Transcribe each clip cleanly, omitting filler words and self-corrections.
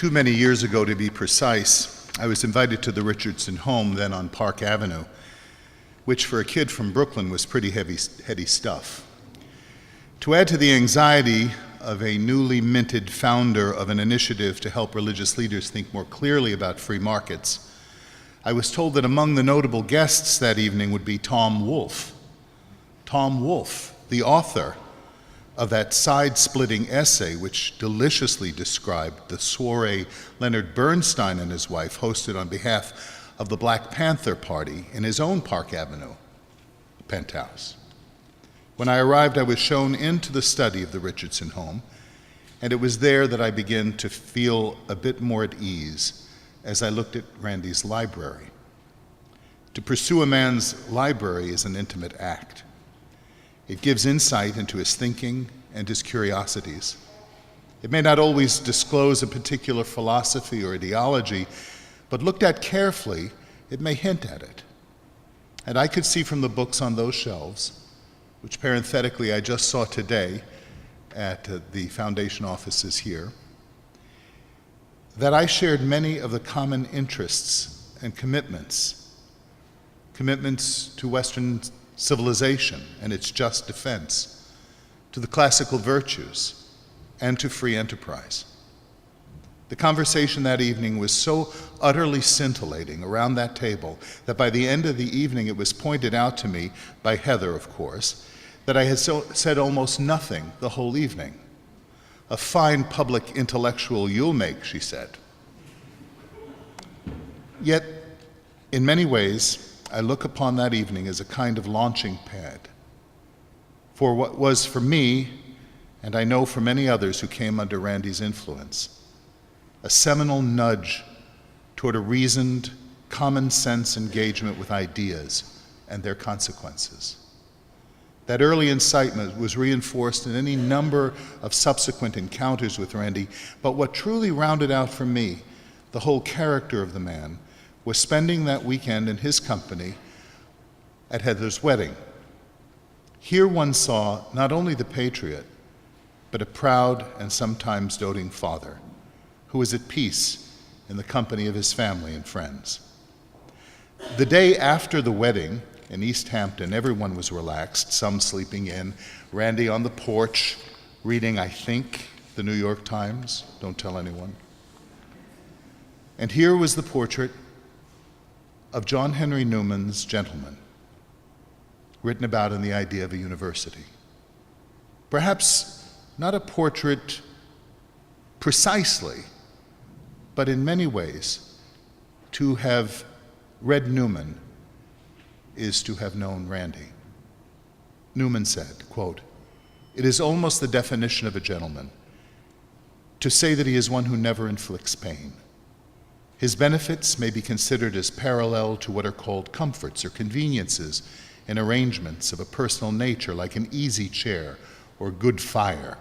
too many years ago to be precise, I was invited to the Richardson home, then on Park Avenue, which for a kid from Brooklyn was pretty heady stuff. To add to the anxiety of a newly minted founder of an initiative to help religious leaders think more clearly about free markets, I was told that among the notable guests that evening would be Tom Wolfe. Tom Wolfe, the author of that side-splitting essay which deliciously described the soiree Leonard Bernstein and his wife hosted on behalf of the Black Panther Party in his own Park Avenue penthouse. When I arrived, I was shown into the study of the Richardson home, and it was there that I began to feel a bit more at ease as I looked at Randy's library. To pursue a man's library is an intimate act. It gives insight into his thinking and his curiosities. It may not always disclose a particular philosophy or ideology, but looked at carefully, it may hint at it. And I could see from the books on those shelves, which parenthetically I just saw today at the foundation offices here, that I shared many of the common interests and commitments to Western civilization and its just defense, to the classical virtues, and to free enterprise. The conversation that evening was so utterly scintillating around that table that by the end of the evening it was pointed out to me, by Heather of course, that I had said almost nothing the whole evening. A fine public intellectual you'll make, she said. Yet, in many ways, I look upon that evening as a kind of launching pad for what was for me, and I know for many others who came under Randy's influence, a seminal nudge toward a reasoned, common-sense engagement with ideas and their consequences. That early incitement was reinforced in any number of subsequent encounters with Randy, but what truly rounded out for me the whole character of the man was spending that weekend in his company at Heather's wedding. Here one saw not only the patriot, but a proud and sometimes doting father who was at peace in the company of his family and friends. The day after the wedding in East Hampton, everyone was relaxed, some sleeping in, Randy on the porch reading, I think, the New York Times, don't tell anyone. And here was the portrait of John Henry Newman's Gentleman, written about in The Idea of a University. Perhaps not a portrait precisely, but in many ways, to have read Newman is to have known Randy. Newman said, quote, "It is almost the definition of a gentleman to say that he is one who never inflicts pain. His benefits may be considered as parallel to what are called comforts or conveniences and arrangements of a personal nature, like an easy chair or good fire,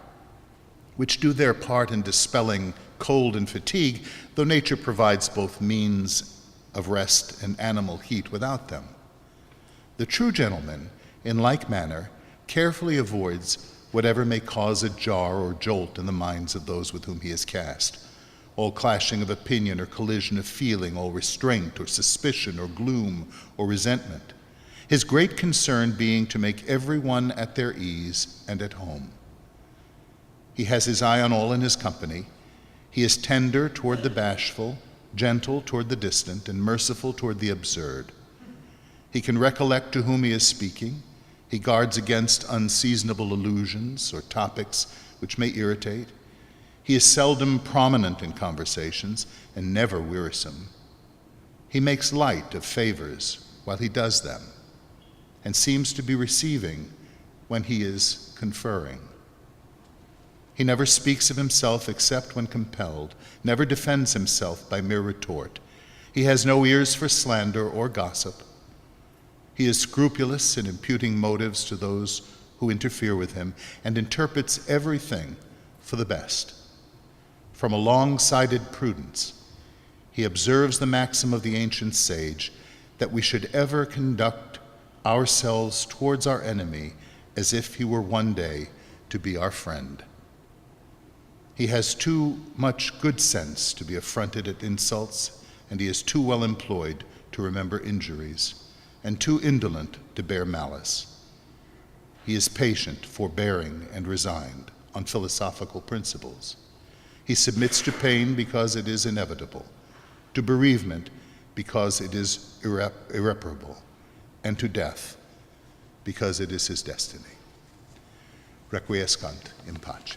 which do their part in dispelling cold and fatigue, though nature provides both means of rest and animal heat without them. The true gentleman, in like manner, carefully avoids whatever may cause a jar or jolt in the minds of those with whom he is cast, all clashing of opinion or collision of feeling, all restraint or suspicion or gloom or resentment, his great concern being to make everyone at their ease and at home. He has his eye on all in his company. He is tender toward the bashful, gentle toward the distant, and merciful toward the absurd. He can recollect to whom he is speaking. He guards against unseasonable allusions or topics which may irritate. He is seldom prominent in conversations and never wearisome. He makes light of favors while he does them and seems to be receiving when he is conferring. He never speaks of himself except when compelled, never defends himself by mere retort. He has no ears for slander or gossip. He is scrupulous in imputing motives to those who interfere with him and interprets everything for the best. From a long-sighted prudence, he observes the maxim of the ancient sage that we should ever conduct ourselves towards our enemy as if he were one day to be our friend. He has too much good sense to be affronted at insults, and he is too well employed to remember injuries, and too indolent to bear malice. He is patient, forbearing, and resigned on philosophical principles. He submits to pain because it is inevitable, to bereavement because it is irreparable, and to death because it is his destiny. Requiescant in pace.